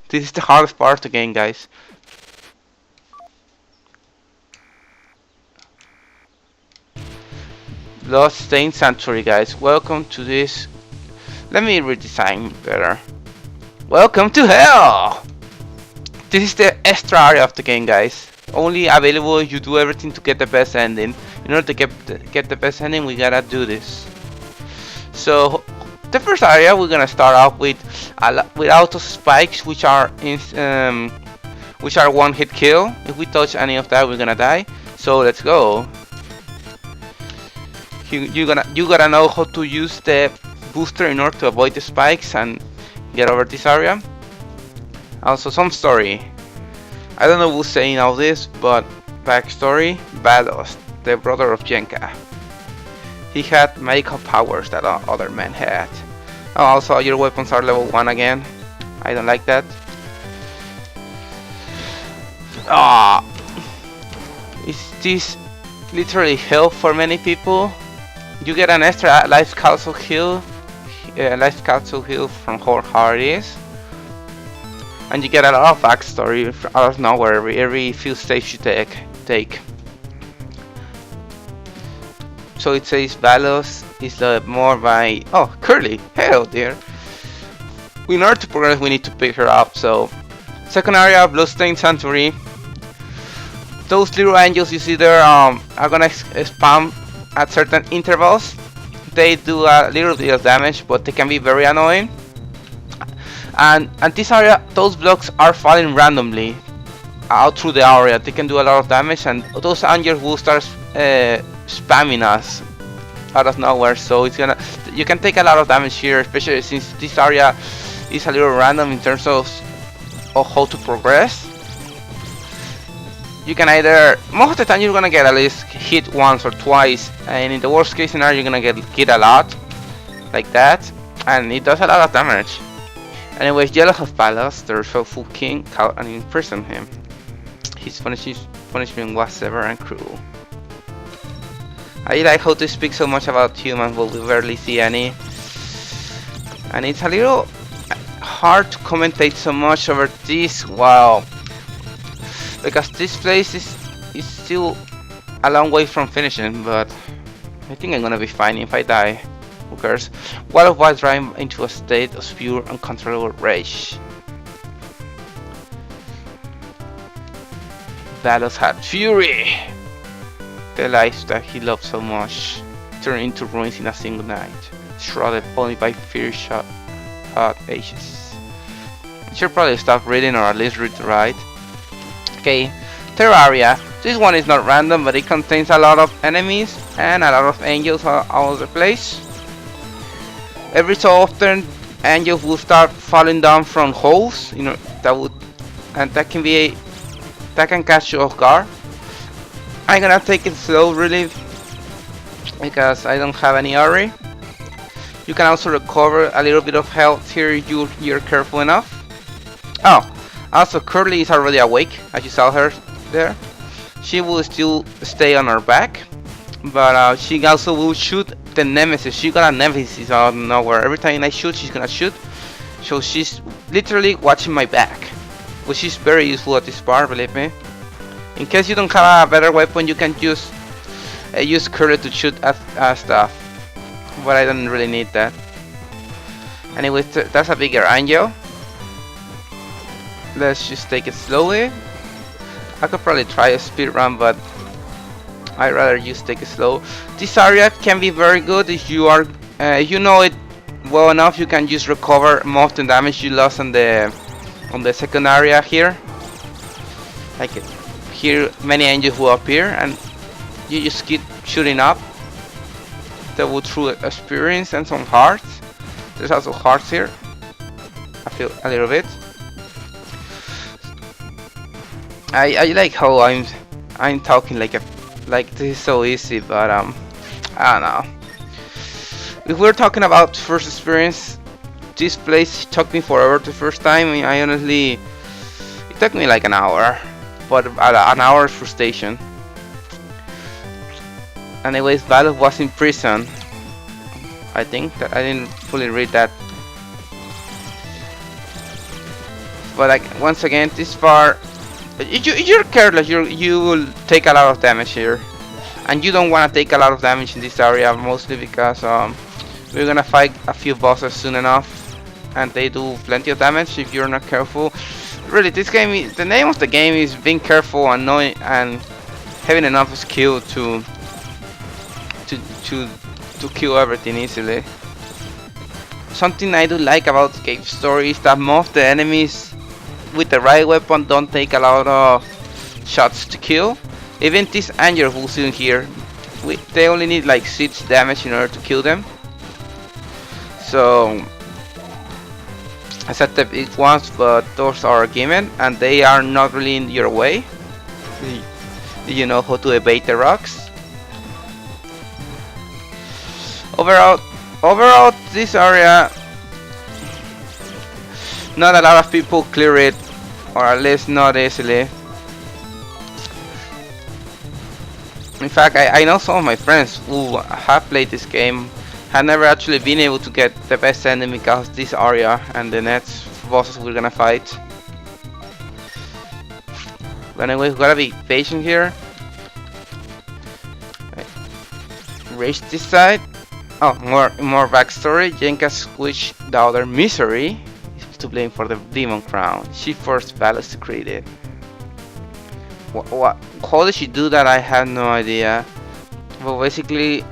This is the hardest part of the game, guys. Bloodstained Sanctuary, guys. Welcome to this. Let me redesign better. Welcome to hell! This is the extra area of the game, guys. Only available if you do everything to get the best ending. In order to get the best ending, we gotta do this. So the first area we're gonna start off with auto spikes, which are one hit kill. If we touch any of that, we're gonna die. So let's go. You gotta know how to use the booster in order to avoid the spikes and get over this area. Also, some story. I don't know who's saying all this, but backstory: Vados, the brother of Jenka. He had magical powers that other men had. Oh, also, your weapons are level 1 again. I don't like that. Ah, is this literally hell for many people? You get an extra life capsule heal, from how hard it is, and you get a lot of backstory out of nowhere every few stages you take. So it says Valos is more by Curly. Hell, dear. In order to progress, we need to pick her up. So, second area, Bloodstained Sanctuary. Those little angels you see there are gonna spam at certain intervals. They do a little bit of damage, but they can be very annoying. And this area, those blocks are falling randomly out through the area. They can do a lot of damage, and those angels will start spamming us out of nowhere. So you can take a lot of damage here, especially since this area is a little random in terms of how to progress. You can either, most of the time you're gonna get at least hit once or twice, and in the worst case scenario you're gonna get hit a lot, like that, and it does a lot of damage. Anyways, jealous of Palos, the resourceful king, caught and imprisoned him. His punishment was severe and cruel. I like how they speak so much about humans, but we barely see any. And it's a little hard to commentate so much over this, wow. Because this place is still a long way from finishing, but I think I'm gonna be fine if I die. Who cares? What if I drive into a state of pure uncontrollable rage? Valos had fury! The life that he loved so much turned into ruins in a single night, shrouded only by fear-shot hot ages. I should probably stop reading, or at least read the right. Okay, Terraria. This one is not random, but it contains a lot of enemies and a lot of angels all over the place. Every so often, angels will start falling down from holes, that can catch you off guard. I'm gonna take it slow, really, because I don't have any hurry. You can also recover a little bit of health here if you're careful enough. Oh, also Curly is already awake, as you saw her there. She will still stay on her back, but she also will shoot the nemesis. She got a nemesis out of nowhere. Every time I shoot, she's gonna shoot. So she's literally watching my back, which is very useful at this part, believe me. In case you don't have a better weapon, you can use Curly to shoot at stuff, but I don't really need that. Anyway, that's a bigger angel. Let's just take it slowly. I could probably try a speed run, but I'd rather just take it slow. This area can be very good if you know it well enough. You can just recover most of the damage you lost on the second area here. Like here, many angels will appear, and you just keep shooting up. That will through experience and some hearts. There's also hearts here. I feel a little bit. I like how I'm talking like this is so easy, but I don't know. If we're talking about first experience, this place took me forever the first time. I mean, I honestly, it took me like an hour, but an hour frustration. Anyways, Valos was in prison. I think that I didn't fully read that. But like once again, this far, you're careless. You will take a lot of damage here, and you don't want to take a lot of damage in this area, mostly because we're gonna fight a few bosses soon enough, and they do plenty of damage if you're not careful. Really, this game, the name of the game is being careful and knowing and having enough skill to kill everything easily. Something I do like about Cave Story is that most of the enemies with the right weapon don't take a lot of shots to kill. Even these angel bulls in here, they only need like 6 damage in order to kill them. So I said the big ones, but those are given and they are not really in your way. Do you know how to evade the rocks? Overall, this area, not a lot of people clear it, or at least not easily. In fact, I know some of my friends who have played this game have never actually been able to get the best enemy because this area and the next bosses we're gonna fight. But anyway, we gotta be patient here. Reach this side. Oh, more backstory. Jenka switched the other Misery to blame for the demon crown. She forced Ballas to create it. How did she do that? I have no idea. But basically,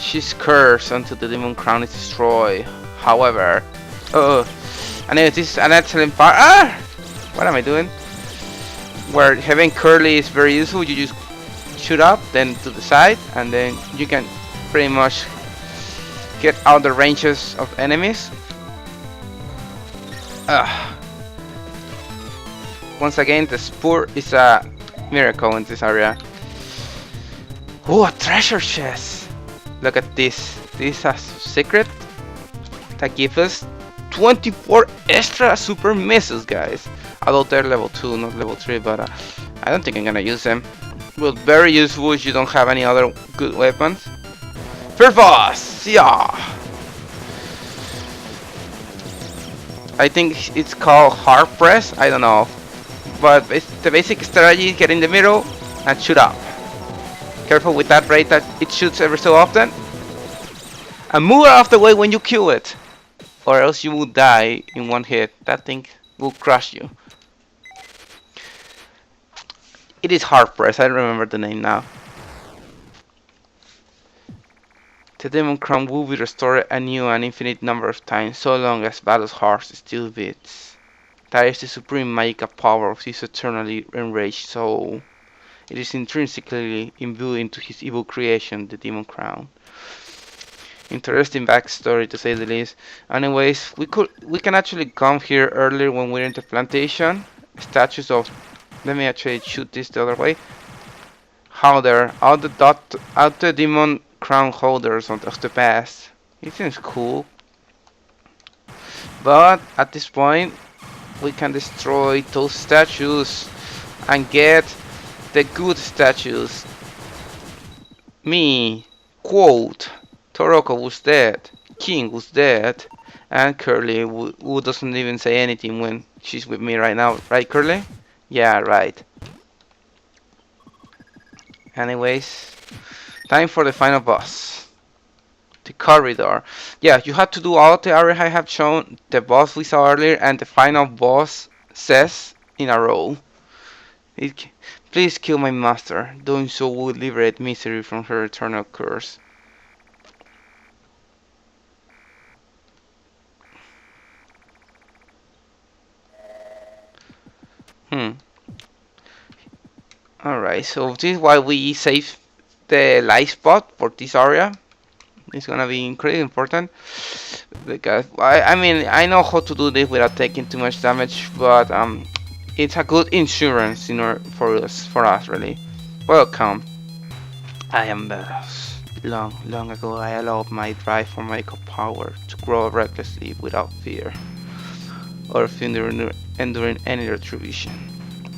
she's cursed until the demon crown is destroyed. However, anyway, this is an excellent part. What am I doing? Where having curly is very useful. You just shoot up, then to the side, and then you can pretty much get out the ranges of enemies. Once again, the spur is a miracle in this area. Oh, a treasure chest! Look at this. This is a secret that gives us 24 extra super missiles, guys. Although they're level 2, not level 3, but I don't think I'm gonna use them. But very useful if you don't have any other good weapons. First boss! Yeah! I think it's called hard press, I don't know. But the basic strategy is get in the middle and shoot up. Careful with that rate that it shoots every so often. And move out of the way when you kill it, or else you will die in one hit. That thing will crush you. It is hard press, I don't remember the name now. The demon crown will be restored anew an infinite number of times, so long as Ballas' heart still beats. That is the supreme magical power of his eternally enraged soul. It is intrinsically imbued into his evil creation, the demon crown. Interesting backstory to say the least. Anyways, we can actually come here earlier when we're in the plantation. Statues of, let me actually shoot this the other way. How there, out the demon crown holders of the past. It seems cool. But at this point, we can destroy those statues and get the good statues. Me, quote, Toroko was dead, King was dead, and Curly, who doesn't even say anything when she's with me right now. Right, Curly? Yeah, right. Anyways, time for the final boss. The corridor. Yeah, you have to do all the areas I have shown, the boss we saw earlier, and the final boss says in a row. Please kill my master. Doing so would liberate Misery from her eternal curse. Alright, so this is why we save the light spot for this area. It's gonna be incredibly important because I mean I know how to do this without taking too much damage, but it's a good insurance in order for us really. Welcome. I am Ballas. Long ago I allowed my drive for magical power to grow recklessly without fear or enduring any retribution.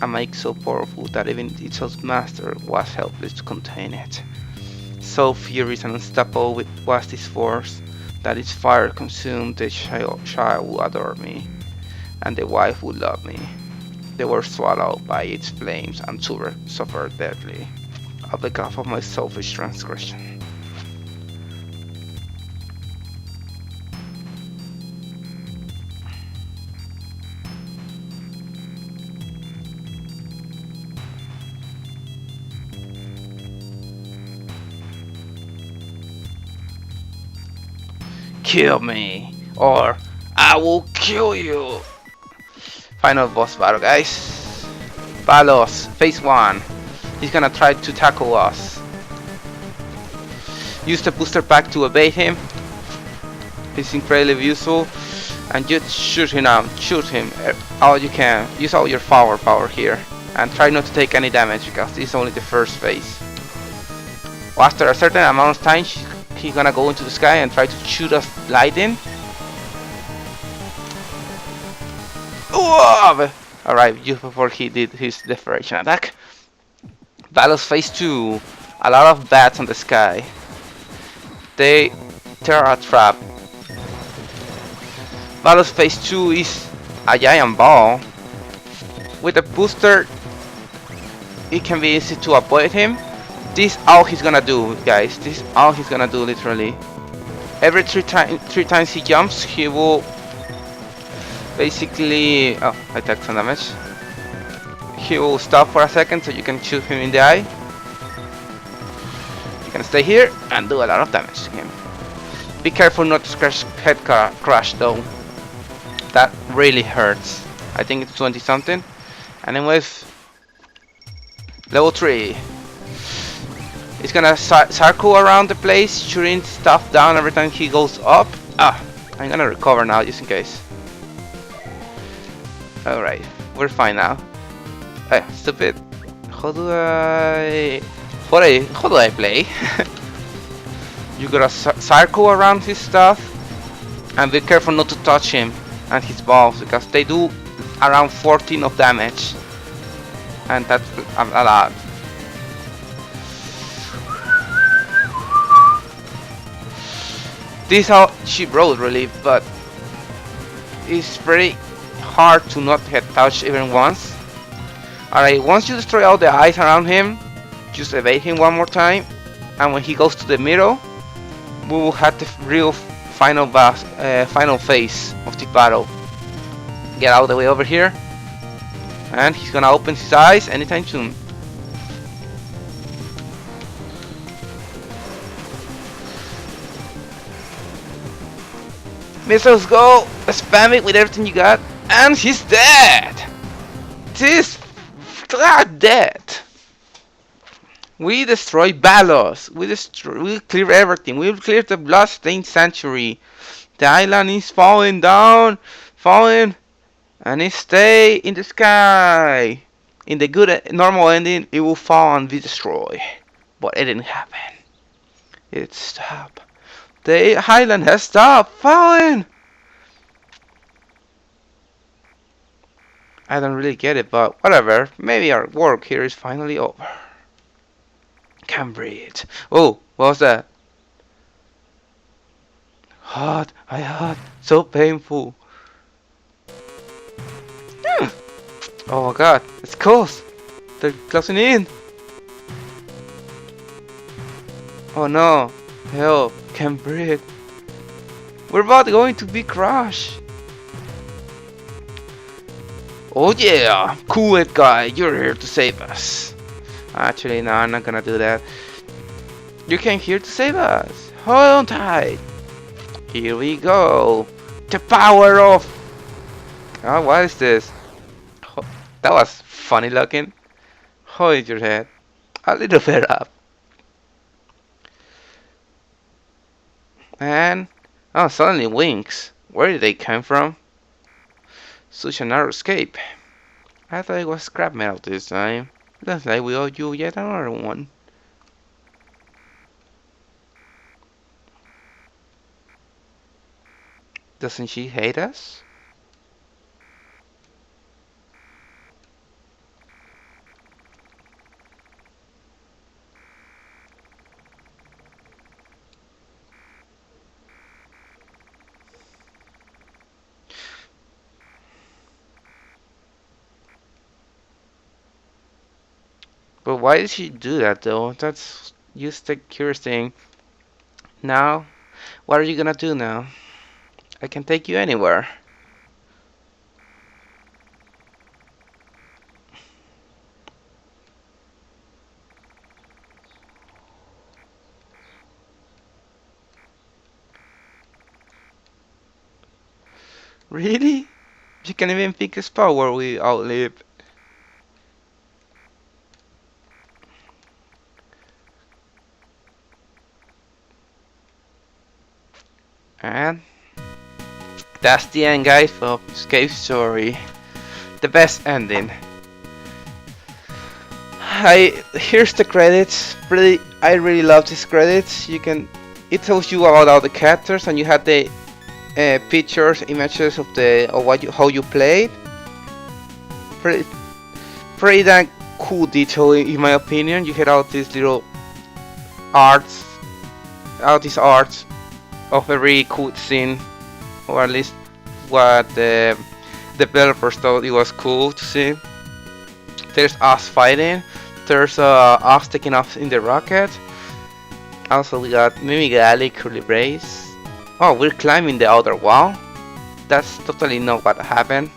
A magic so powerful that even its master was helpless to contain it. So furious and unstoppable was this force that its fire consumed the child who adored me. and the wife would love me. They were swallowed by its flames and suffered deadly on behalf of my selfish transgression. Kill me, or I will kill you. Final boss battle, guys. Balos, phase 1. He's gonna try to tackle us. Use the booster pack to evade him. It's incredibly useful. And just shoot him out. Shoot him all you can. Use all your power here. And try not to take any damage because this is only the first phase. After a certain amount of time, he's gonna go into the sky and try to shoot us lightning. Alright, just before he did his deferration attack. Battles phase 2. A lot of bats on the sky. They tear a trap. Battles phase 2 is a giant ball. With a booster, it can be easy to avoid him. This is all he's gonna do, guys. This is all he's gonna do, literally. Every three times he jumps, he will basically... Oh, I took some damage. He will stop for a second so you can shoot him in the eye. You can stay here and do a lot of damage to him. Be careful not to scratch head crash though. That really hurts. I think it's 20 something. And then with level 3, it's gonna circle around the place, shooting stuff down every time he goes up. I'm gonna recover now just in case. Alright, we're fine now. Hey, stupid. How do I play? You gotta circle around his stuff and be careful not to touch him and his balls because they do around 14 of damage, and that's a lot. This is how she wrote really, but it's pretty hard to not get touched even once. Alright, once you destroy all the eyes around him, just evade him one more time, and when he goes to the middle, we will have the real final phase of the battle. Get out of the way over here, and he's gonna open his eyes anytime soon. Missiles go! Spam it with everything you got, and he's dead! This dead! We destroy Balos. We clear everything. We clear the Bloodstained Sanctuary. The island is falling down, and it stay in the sky. In the good normal ending, it will fall and be destroyed. But it didn't happen. It stopped. The island has stopped falling. I don't really get it, but whatever. Maybe our work here is finally over. Can't breathe. Oh, what was that? Hot, so painful. Oh my god, it's close. They're closing in. Oh no, help, can't breathe. We're about going to be crushed. Oh yeah, cool it guy, you're here to save us. Actually, no, I'm not gonna do that. You came here to save us. Hold on tight. Here we go. The power of... Oh, what is this? Oh, that was funny looking. Hold your head. A little bit up. And... Oh, suddenly wings. Where did they come from? Such a narrow escape. I thought it was scrap metal this time. Looks like we owe you yet another one. Doesn't she hate us? But why did she do that though? That's just the curious thing. Now, what are you gonna do now? I can take you anywhere. Really? You can even pick a spot where we all live. And that's the end, guys, of Escape Story. The best ending. Here's the credits. I really love these credits. It tells you about all the characters, and you have the pictures, images of how you played. Pretty, pretty damn cool detail in my opinion. You get all these little arts, all these arts of every cool scene, or at least what the developers thought it was cool to see. There's us fighting. There's us taking off in the rocket. Also, we got Mimigali, Curly Brace. Oh, we're climbing the outer wall. That's totally not what happened.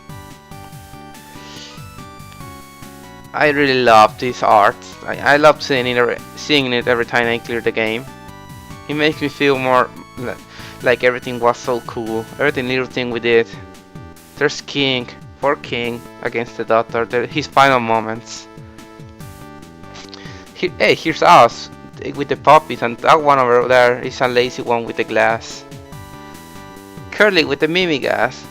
I really love this art. I love seeing it every time I clear the game. It makes me feel more like everything was so cool. Every little thing we did. There's King, poor King, against the Doctor. His final moments. Hey, here's us with the puppies, and that one over there is a lazy one with the glass. Curly with the Mimi gas.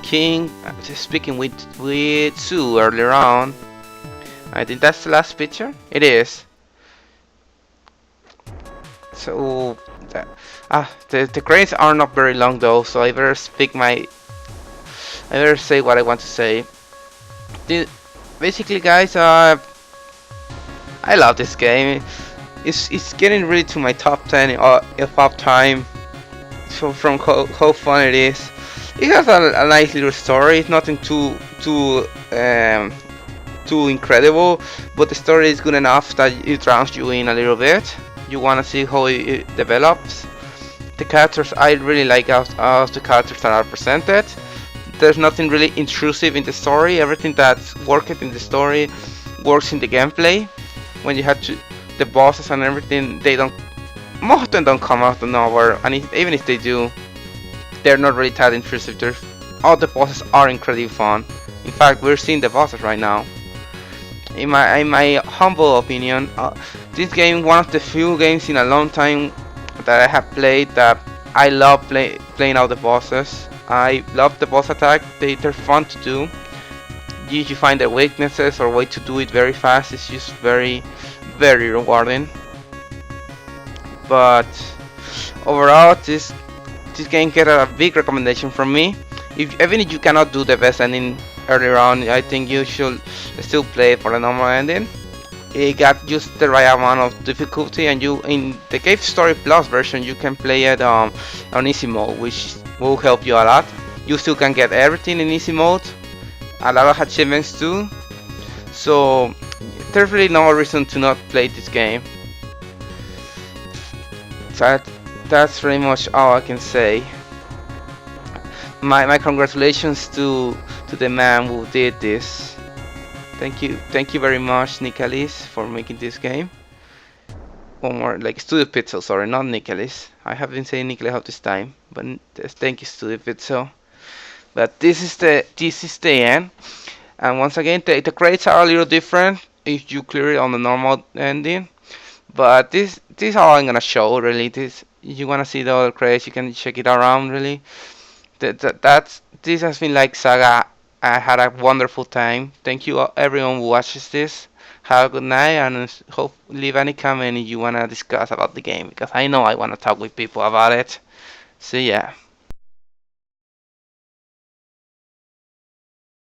King speaking with Sue earlier on. I think that's the last picture. It is. So the credits are not very long though, so I better say what I want to say. Basically, guys, I love this game. It's getting really to my top 10 of all time. So from how fun it is. It has a nice little story. It's nothing too incredible, but the story is good enough that it drowns you in a little bit. You wanna see how it develops. The characters, I really like how the characters that are presented. There's nothing really intrusive in the story. Everything that's worked in the story works in the gameplay. When you have the bosses and everything, most of them don't come out of nowhere, and even if they do, they're not really that intrusive. All the bosses are incredibly fun. In fact, we're seeing the bosses right now. In my humble opinion, this game one of the few games in a long time that I have played that I love playing out the bosses. I love the boss attack. They're fun to do. You find their weaknesses or way to do it very fast. It's just very, very rewarding. But overall, this game get a big recommendation from me. Even if you cannot do the best ending earlier on, I think you should still play for the normal ending. It got just the right amount of difficulty, and in the Cave Story Plus version you can play it on easy mode, which will help you a lot. You still can get everything in easy mode, a lot of achievements too. So there's really no reason to not play this game. That's pretty much all I can say. My congratulations to the man who did this. Thank you very much, Nicalis, for making this game. One more, like Studio Pixel, sorry, not Nicalis. I have been saying Nicalis all this time, but thank you, Studio Pixel. But this is the end. And once again, the credits are a little different if you clear it on the normal ending. But this is all I'm gonna show really. You wanna see the other credits, you can check it around really. This has been Lightsaga. I had a wonderful time. Thank you everyone who watches this. Have a good night, and leave any comment if you wanna discuss about the game, because I know I wanna talk with people about it. See ya.